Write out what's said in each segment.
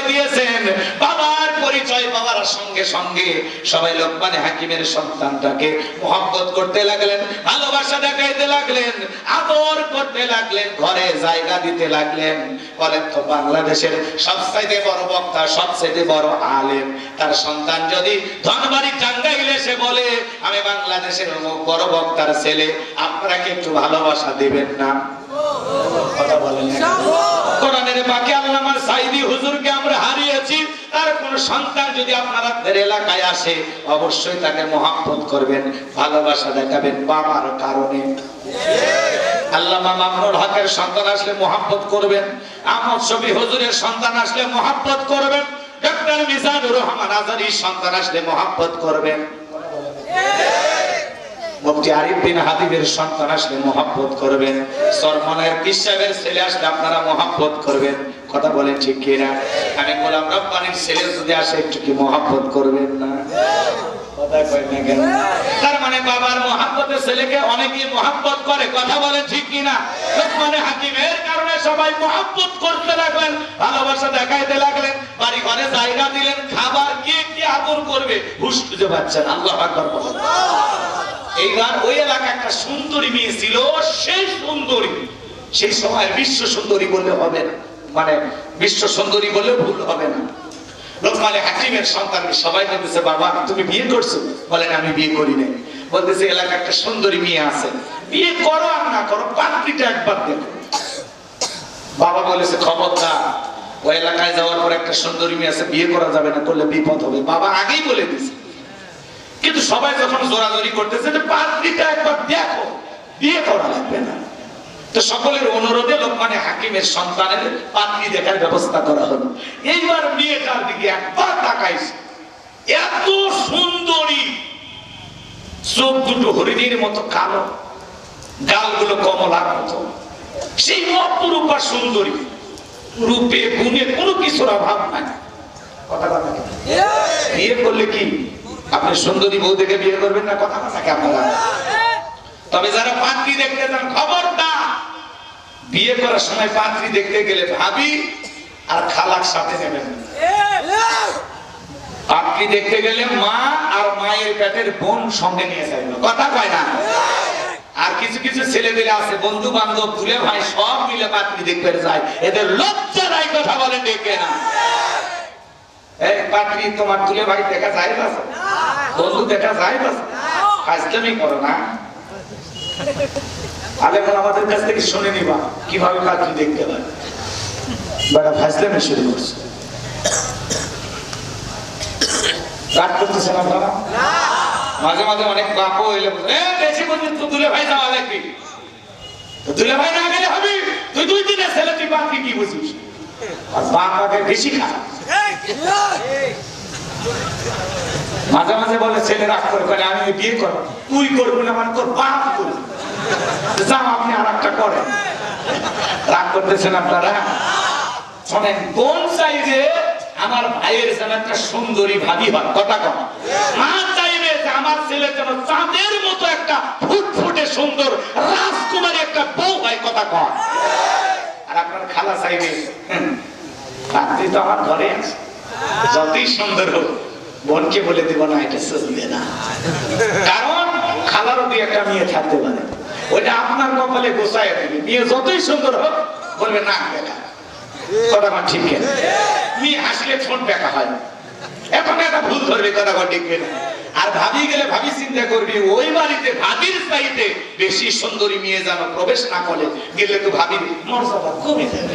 পরিচয় দিয়েছেন। বাবার পরিচয় পাওয়ার সঙ্গে সঙ্গে সবাই লোকমানে হাকিমের সন্তানটাকে মহব্বত করতে লাগলেন, ভালোবাসা দেখাইতে লাগলেন, আদর করতে লাগলেন, ঘরে জায়গা দিতে লাগলেন। বলেন তো, বাংলাদেশের সবচাইতে বড় বক্তা, সবচাইতে বড় আলেম, তার সন্তান যদি ধনবাড়ি টাঙ্গাইলে এসে বলে আমি বাংলাদেশের বড় বক্তার ছেলে, আপনারা কি একটু ভালোবাসা দিবেন না? কথা বলেন। কোরআনের বাকি আল্লামা সাইদি হুজুরকে আমরা হারিয়েছি, তার কোন সন্তান যদি আপনাদের এলাকায় আসে অবশ্যই তাকে মহব্বত করবেন, ভালোবাসা দেখাবেন বাবার কারণে। আল্লামা মামুনুল হকের সন্তান আসলে মহব্বত করবেন, আহমদ শফি হুজুরের সন্তান আসলে মহব্বত করবেন, ডক্টর মিজানুর রহমান আজারির সন্তান আসলে মহব্বত করবেন, মুফতি আরিফ বিন হাবিবের সন্তান আসলে মহব্বত করবেন, সরমনের পীর সাহেবের ছেলে আসলে আপনারা মহব্বত করবেন। কথা বলেন ঠিক কিনা? আমি গোলাম রব্বানির ছেলে যদি আসে একটু কি মহব্বত করবেন না? কথা কই না কেন? তার মানে বাবার মহব্বতে ছেলেকে অনেকেই মহব্বত করে। কথা বলেন ঠিক কিনা? লোকমানে হাকিমের কারণে সবাই মহব্বত করতে লাগলেন, ভালোবাসা দেখাইতে লাগলেন, বাড়ি ঘরে জায়গা দিলেন, খাবার কে কি আদর করবে হুঁশ খুঁজে পাচ্ছেন। আল্লাহু আকবার বলেন। এইবার ওই এলাকা একটা সুন্দরী মেয়ে ছিল, সেই সুন্দরী, সেই সময় বিশ্ব সুন্দরী বললে হবে না, মানে বিশ্ব সুন্দরী বললে ভুল হবে না। লোকমানে হাকিমের সন্তানকে সবাই বলতেছে বাবা তুমি বিয়ে করছো? বলেন আমি বিয়ে করি নাই। বলতেছে এলাকা একটা সুন্দরী মেয়ে আছে, বিয়ে করো আর না করো পাত্রীটা একবার দেখো। বাবা বলেছে খবরদার, ওই এলাকায় যাওয়ার পর একটা সুন্দরী মেয়ে আছে, বিয়ে করা যাবে না, করলে বিপদ হবে। বাবা আগেই বলে দিয়েছে, কিন্তু সবাই যখন জোরাজোরি করতেছে যে পাত্রীটা একবার দেখো, বিয়ে করা লাগবে না। তো সকলের অনুরোধে লোকমানে হাকিমের সন্তানের পাত্রী দেখার ব্যবস্থা করা হলো। এইবার মেয়েটার দিকে একবার তাকাইছে, এত সুন্দরী, চোখ দুটো হরিণের মতো কালো, গালগুলো কমলার মতো, সেই অপরূপা সুন্দরী, রূপে গুণে কোনো কিছুর অভাব নাই। কথা কথা বিয়ে করলে কি আপনি সুন্দরী বউ দেখে বিয়ে করবেন না? কথা কথা আপনারা। তবে যারা পাত্রী দেখতে যান খবরদার, বিয়ে করার সময় পাত্রী দেখতে গেলে ভাবি আর খালার সাথে নেবেন। পাত্রী দেখতে গেলে মা আর মায়ের পেটের বোন সঙ্গে নিয়ে যাবেন। কথা কয় না? আর কিছু কিছু ছেলেমেয়ে আছে বন্ধু বান্ধব দুলে ভাই সব মিলে পাত্রী দেখতে যায়, এদের লজ্জা নাই। কথা বলেন দেখে না? এই পাত্রী তোমার দুলে ভাই দেখা যায় না, বন্ধু দেখা যায় না, ফাজলামি করো না। আলেমরা আমাদের কাছ থেকে শুনে নিবা কিভাবে পাত্রী দেখতে হয়। বেটা ফাজলামি শুরু করছে। রাগ করতেছেন আপনারা? মাঝে মাঝে অনেক বাপও হইলে বেশি পর্যন্ত দুলে ভাই যাওয়া লাগবে, দুলে ভাই না গেলে হবে, তুই 2 দিনের ছেলে তুই পাত্রী কি বুঝিস? আর বাপ আগে বেশি খারাপ। মাঝে মাঝে বলে ছেলে রাগ করে আমি বিয়ে করবো, তুই করবো না মানে তোর বাপ করবো, যাও আপনি আর একটা করেন। রাগ করতেছেন আপনারা? শোনেন, কোন চাইবে আমার ভাইয়ের যেন একটা সুন্দরী ভাবি হয়। কথা কম। মা চাইবে যে আমার ছেলে যেন চাঁদের মতো একটা ফুটফুটে সুন্দর রাজকুমারী একটা বউ হয়। কথা কম। আর আপনার খালা চাইবে পাত্রী তো আমার ঘরে আছে, যতই সুন্দর হোক বোনকে বলে দেব না, এটা চলবে না। কারণ খালারও দিয়ে একটা মেয়ে থাকতে পারে, ওইটা আপনার কপালে গোছায় দেবে। মেয়ে যতই সুন্দর হোক বলবে না বেকা। কথা কন ঠিক না? মেয়ে হাসলে ঠোঁট বেকা হয়, এখন একটা ভুল ধরবে। কথা কন ঠিক না? আর ভাবি গেলে ভাবি চিন্তা করবি ওই বাড়িতে ভাবির চাইতে বেশি সুন্দরী মেয়ে যেন প্রবেশ না করে, গেলে তো ভাবির মর্যাদা কমে যাবে।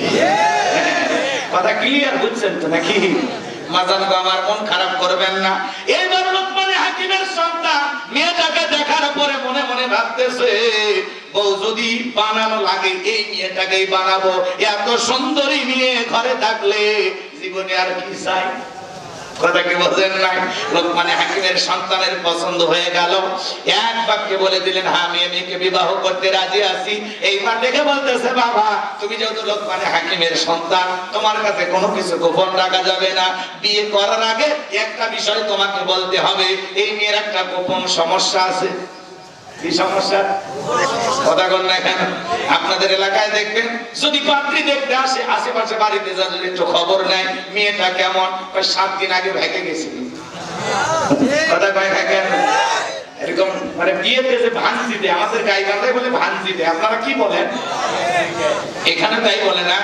কথা ক্লিয়ার বুঝছেন তো নাকি? মাজান আমার মন খারাপ করবেন না। এইবার লোকমানে হাকিমের সন্তান মেয়েটাকে দেখার পরে মনে মনে ভাবতেছে বউ যদি বানানো লাগে এই মেয়েটাকেই বানাবো। এত সুন্দরী মেয়ে ঘরে থাকলে জীবনে আর কি চাই? কথা কি বলেন নাই? লোকমানে হাকিমের সন্তানের পছন্দ হয়ে গেল, এক বাক্যে বলে দিলেন হ্যাঁ আমি মেয়েকে বিবাহ করতে রাজি আছি। এইবার দেখে বলতেছে বাবা তুমি যেহেতু লোকমানে হাকিমের সন্তান, তোমার কাছে কোনো কিছু গোপন রাখা যাবে না। বিয়ে করার আগে একটা বিষয় তোমাকে বলতে হবে, এই মেয়ের একটা গোপন সমস্যা আছে। কি সমস্যা? কথা বল না কেন? আপনাদের এলাকায় দেখবেন যদি পাত্রী দেখতে আসে, আশেপাশে বাড়িতে যাদের একটু খবর নেয় মেয়েটা কেমন, 7 দিন আগে ভেগে গেছিল। কথা কয় না কেন? এরকম মানে বিয়েতে যে ভানজি দেয়, আমাদের গাইবান্ধায় বলে ভানজি দেয়, আপনারা কি বলেন? এখানে তাই বলে না?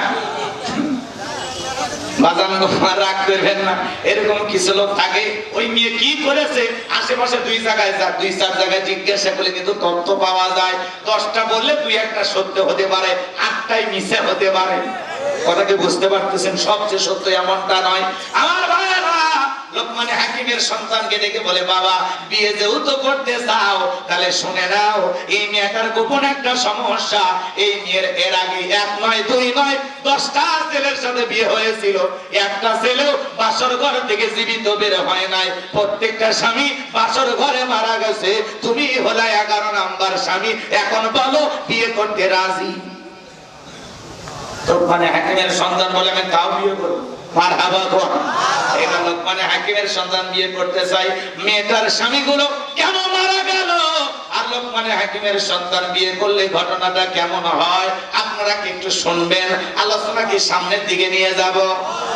রাগ করবেন না, এরকম কিছু লোক থাকে ওই মেয়ে কি করেছে আশেপাশে 2 জায়গায় যা 2-4 জায়গায় জিজ্ঞাসা করলে কিন্তু তথ্য পাওয়া যায়। 10টা বললে 2-1টা সত্য হতে পারে, 8টাই মিথ্যা হতে পারে। কথা কি বুঝতে পারতেছেন? সবচেয়ে সত্য এমনটা নয়। আমার ভাইরা, লোকমান হাকিমের সন্তানকে ডেকে বলে, বাবা বিয়ে যেহেতু করতে চাও তাহলে শুনে নাও, এই মেয়েটার গোপন একটা সমস্যা। এই মেয়ের এর আগে 1 নয় 2 নয় 10টা ছেলের সাথে বিয়ে হয়েছিল, একটা ছেলেও বাসর ঘর থেকে জীবিত বের হয় নাই। প্রত্যেকটা স্বামী বাসর ঘরে মারা গেছে, তুমি হলে 11 নাম্বার স্বামী। এখন বলো বিয়ে করতে রাজি? লোকমান হাকিমের সন্তান বলে, আমি তাও বিয়ে করব। মারহাবা গো। এটা লোকমান হাকিমের সন্তান বিয়ে করতে চাই। মেয়েটার স্বামীগুলো কেন মারা গেল আর লোকমান হাকিমের সন্তান বিয়ে করলে ঘটনাটা কেমন হয় আপনারা কি একটু শুনবেন? আলোচনা কি সামনের দিকে নিয়ে যাব?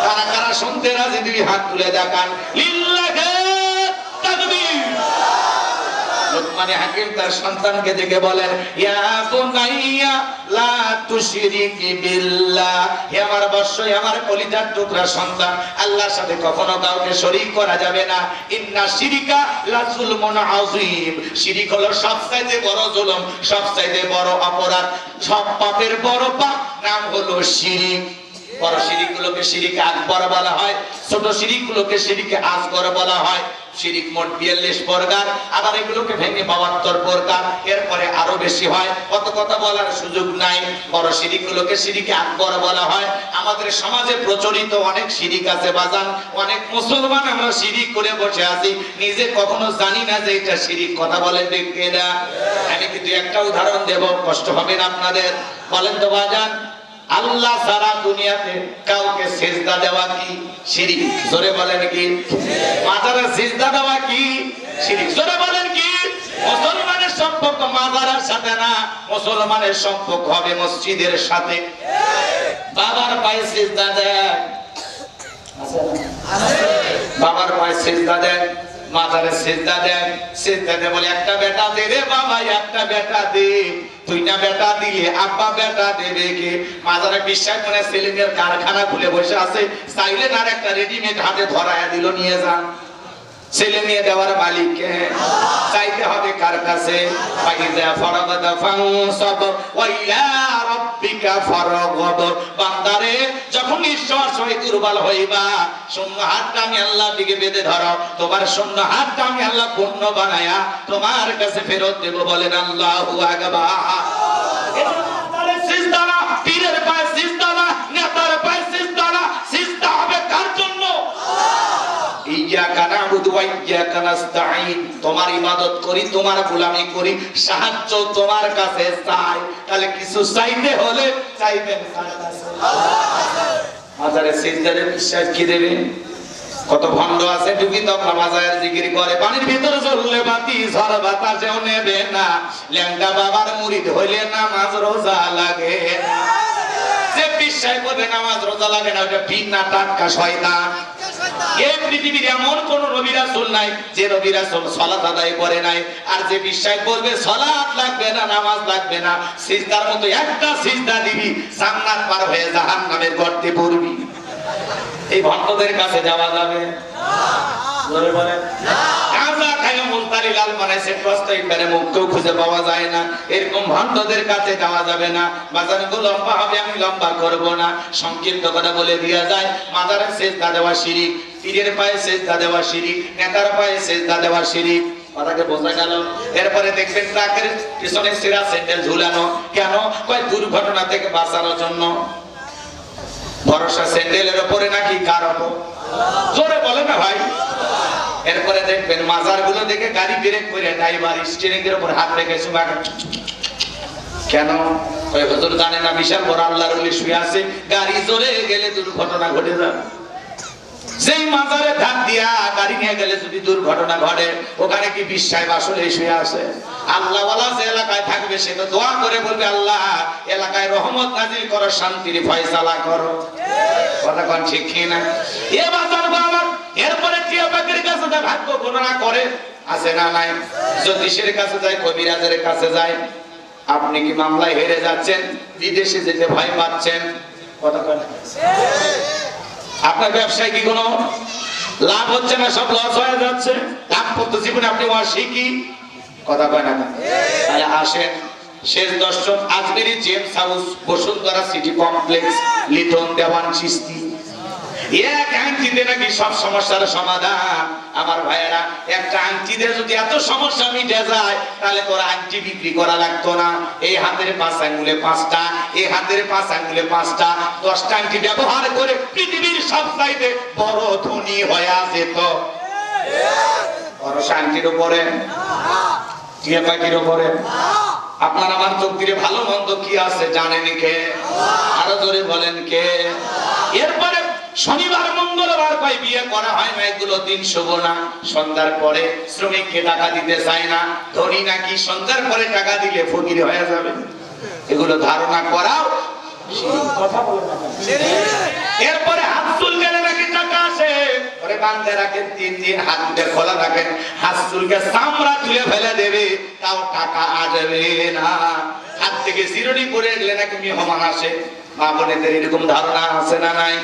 কারা কারা শুনতে রাজি দুই হাত তুলে দেখান। লিল্লাহি তাকবীর। লোকমান হাকিম তার সন্তানকে দেখে বলেন, ইয়া বুনাইয়া লা তুশরিক বিল্লাহ। হে আমার বৎস, হে আমার কলিজার টুকরা সন্তান, আল্লাহর সাথে কখনো কাউকে শরীক করা যাবে না। ইন্না শিরকা লা যুলমুন আযীম। শিরক হলো সবচাইতে বড় জুলুম, সবচাইতে বড় অপরাধ। সব পাপের বড় পাপ নাম হলো শিরক। বড় শিরকগুলোকে শিরকে আকবর বলা হয়, ছোট শিরকগুলোকে শিরকে আসগর বলা হয়। শিরিক মোট 42 প্রকার, আবার এগুলোকে ভেঙে 72 প্রকার, এরপরে আরো বেশি হয়। কত কথা বলার সুযোগ নাই। বড় শিরিকগুলোকে শিরিকে আকবর বলা হয়। আমাদের সমাজে প্রচলিত অনেক শিরিক আছে বাজান, অনেক মুসলমান আমরা শিরিক করে বসে আছি, নিজে কখনো জানি না যে এটা শিরিক। কথা বলেন ঠিক কিনা? আমি কিন্তু একটা উদাহরণ দেব, কষ্ট হবে না আপনাদের। বলেন তো বাজান, আল্লাহ সারা দুনিয়াতে কাউকে সিজদা দেওয়া কি শিরিক? জোরে বলেন কি? মাজারে সিজদা দেওয়া কি শিরিক? জোরে বলেন কি? মুসলমানের সম্পর্ক মাজারের সাথে না, মুসলমানের সম্পর্ক হবে মসজিদের সাথে। বাবার পায়ে সিজদা দেয়, বাবার পায়ে সিজদা দেয়, মাজারে সিজদা দেয়। সিজদা দেয় বলে, একটা বেটা দে রে বাবা, একটা বেটা দে। 2টা বেটা দিলে আব্বা বেটা দেবে কে? মাজারে বিশ্বাস করে ছেলেদের কারখানা খুলে বসে আছে, চাইলেন আর একটা রেডিমেড হাতে ধরায়া দিল, নিয়ে যান। ছেলে নিয়ে দেওয়ার মালিক কে? চাইতে হবে কার কাছে? ফাইযা ফারাগাতা ফানসাব ওয়া ইলা রাব্বিকা ফারগাব। বান্দারে যখন নিঃশ্বাস হয়ে দুর্বল হইবা, শূন্য হাতটা আমি আল্লাহর দিকে বেঁধে ধরো, তোমার শূন্য হাতটা আমি আল্লাহ পূর্ণ বানায়া তোমার কাছে ফেরত দেব। বলেন আল্লাহু আকবার। এটা বান্দারে সিজদা না, পীরের পায়ে সিজদা না, নেতার পায়ে সিজদা না। সিজদা হবে কার জন্য? ইয়্যাকা না'বুদু ওয়া ইয়্যাকা নাস্তাঈন। তোমার ইবাদত করি, তোমার গোলামি করি, সাহায্য তোমার কাছে চাই। তাহলে কিছু চাইতে হলে চাইবেন কার কাছে? মাজারে সিজদারে বিশ্বাস কি দেবে? কত ভণ্ড আছে, ডুবি তখন মাজারের জিকির করে, পানির ভিতরে জ্বললে বাতি ঝড় বাতাসেও নেবে না। ল্যাংড়া বাবার মুরিদ হইলে নামাজ রোজা লাগে না। যে বিশ্বাস করে নামাজ রোজা লাগে না, ওটা ঠিক না, টাটকা শয়তান। এই পৃথিবীর এমন কোন নবী রাসূল নাই যে নবী রাসূল সালাত আদায় করে নাই। আর যে বিশ্বাস করবে সালাত লাগবে না, নামাজ লাগবে না, সিজদার মতো একটা সিজদা দিবি, জান্নাত পার হয়ে জাহান্নামের গর্তে পড়বি। এই ভক্তদের কাছে যাওয়া যাবে না? জোরে বলেন না। গাঁজা খায় মুলতারি লাল বানাইছে, প্রস্তাব করে মুখকেও খুঁজে পাওয়া যায় না, এরকম ভক্তদের কাছে যাওয়া যাবে না। বাজারগুলো লম্বা হবে, আমি লম্বা করব না, সংক্ষিপ্ত কথা বলে দিয়া যায়। মাজারে সিজদা দেওয়া শিরিক, পীরের পায়ে সিজদা দেওয়া শিরিক, নেতার পায়ে সিজদা দেওয়া শিরিক। কথাকে বোঝা গেল? এরপরে দেখবেন ট্রাকের পিছনে সিরা স্যান্ডেল ঝুলানো, কেন? কয় দুর্ঘটনা থেকে বাঁচানোর জন্য। ভরসা স্যান্ডেলের উপরে নাকি কার উপর? জোরে বলে না ভাই। এরপরে দেখবেন মাজার গুলো দেখে গাড়ি ব্রেক করে ড্রাইভার স্টিয়ারিং এর উপর হাত রেখে শুয়ে, কেন? ওই হুজুর জানে না বিশাল বড় আল্লাহর ওলি শুয়ে আছে, গাড়ি জোরে গেলে দুর্ঘটনা ঘটে যাবে। যেই মাজারে ধার দিয়া গাড়ি নিয়ে গেলে যদি দুর্ঘটনা ঘটে, ওখানে কি বিশ্বাস আসলে শুয়ে আছে? আল্লাহ ওয়ালা যে এলাকায় থাকবে সে তো দোয়া করে বলবে, আল্লাহ এলাকায় রহমত নাজিল করো, শান্তির ফয়সালা করো। কথা কোন ঠিক কিনা? এ বাজার বাবা, এরপরে টিয়া পাখির কাছে যায় ভাগ্য গণনা করে, আছে না নাই? জ্যোতিষের কাছে যায়, কবিরাজের কাছে যায়। আপনি কি মামলায় হেরে যাচ্ছেন, বিদেশে যেতে ভয় পাচ্ছেন? কথা কোন? আপনার ব্যবসায় কি কোনো লাভ হচ্ছে না, সব লস হয়ে যাচ্ছে? দাম্পত্য জীবনে আপনি অশিক্ষিত, কথা কয় না? তাহলে আসেন, শেষ দর্শন Ajmeri James house, Bashundhara city complex, Liton Dewan Chishti. এক আংটিতে নাকি সব সমস্যার সমাধান। আমার ভাইয়েরা, একটা আংটিতে যদি এত সমস্যা মিটে যায়, তাহলে তোর আংটি বিক্রি করা লাগতো না। এই হাতের 5 আঙ্গুলে 5টা, এই হাতের 5 আঙ্গুলে 5টা, 10টা আংটি ব্যবহার করে পৃথিবীর সব চাইতে বড় ধনী হয়ে যেত। বড় শান্তির উপরে, টিয়া পাখির উপরে। আপনার আমার চোখ দিয়ে ভালো মন্দ কি আছে জানেন কে? আরো জোরে বলেন কে? এরপরে শনিবার মঙ্গলবার কয় বিয়ে করা হয় না, এগুলো দিন শুভ না। সন্ধ্যার পরে শ্রমিককে টাকা দিতে চায় না, ধনী নাকি সন্ধ্যার পরে টাকা দিলে ফকির হয়ে যাবে। এগুলো ধারণা করাও কথা বলে না। এরপরে হাত চুলকালে নাকি টাকা আসে, ওরে বাঁধতে রাখেন 3 দিন, হাত দুটো খোলা রাখেন, হাত চুলকে চামড়া তুলে ফেলে দেবে, তাও টাকা আসবে না। হাত থেকে চিরুনি পরে গেলে নাকি মেহমান আসে। মা বোনেদের এরকম ধারণা আছে না নাই?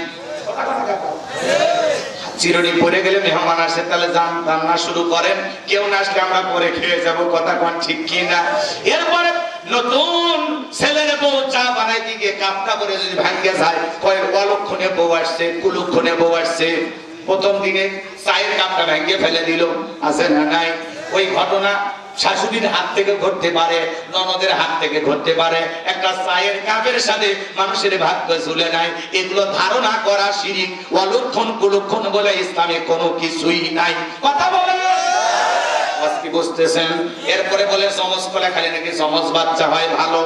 চিরুনি পরে গেলে মেহমান আসে, তাহলে রান্না শুরু করেন, কেউ না আসলে আমরা পরে খেয়ে যাব। কথা কোন ঠিক কিনা? এরপরে নতুন ছেলের বউ চা বানাইতে গিয়ে কাপটা করে যদি ভাঙ্গে যায়, কয়েক অলক্ষণে বউ আসছে, কুলক্ষণে বউ আসছে, প্রথম দিনে চায়ের কাপটা ভেঙে ফেলে দিল, আছে না নাই? ওই ঘটনা শাশুড়ির হাত থেকে ঘটতে পারে, ননদের হাত থেকে ঘটতে পারে। একটা চায়ের কাপের সাথে মানুষের ভাগ্য ঝুলে নাই। এগুলো ধারণা করা শিরিক, অলক্ষণ কুলক্ষণ বলে ইসলামে কোনো কিছুই নাই। কথা বলে কি বুঝতেছেন? এরপরে বলে যমজ কলা খালি নাকি যমজ বাচ্চা হয় ভালো।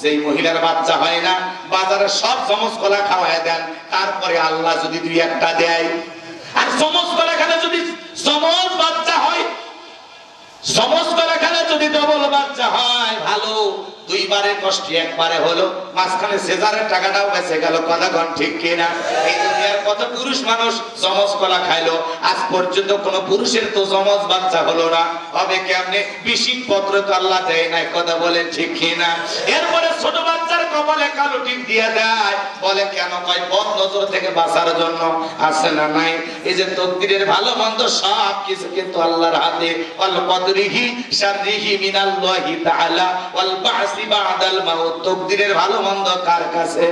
যেই মহিলার বাচ্চা হয় না, বাজারে সব যমজ কলা খাওয়ায় দেন, তারপরে আল্লাহ যদি 2-1টা দেয়। আর যমজ কলা খেলে যদি যমজ বাচ্চা হয়, যমজ কলা খেলে যদি ডবল বাচ্চা হয় ভালো। 2বারে কষ্ট, 1বারে হলো, মাঝখানে সেজারের টাকাটাও বেঁচে গেল। কথা কোন ঠিক কিনা? এই দুনিয়ার কত পুরুষ মানুষ যমজ কলা খাইলো, আজ পর্যন্ত কোন পুরুষের তো যমজ বাচ্চা হলো না। হবে কেমনে? বিশিক পত্র তো আল্লাহ দেয় নাই। কথা বলেন ঠিক কিনা? এরপরে ছোট বাচ্চার কপালে কালো টিপ দিয়ে দেয়, বলে কেন? কয় বদ নজর থেকে বাঁচার জন্য। আছে না নাই? এই যে তকদিরের ভালো মন্দ সব কিছু কিন্তু আল্লাহর হাতে। ওয়াল কদরিহি শাররিহি মিনাল্লাহি তাআলা ওয়াল বা'সি বা'দাল মাউত। তকদিরের ভালো মন্দ কার কাছে?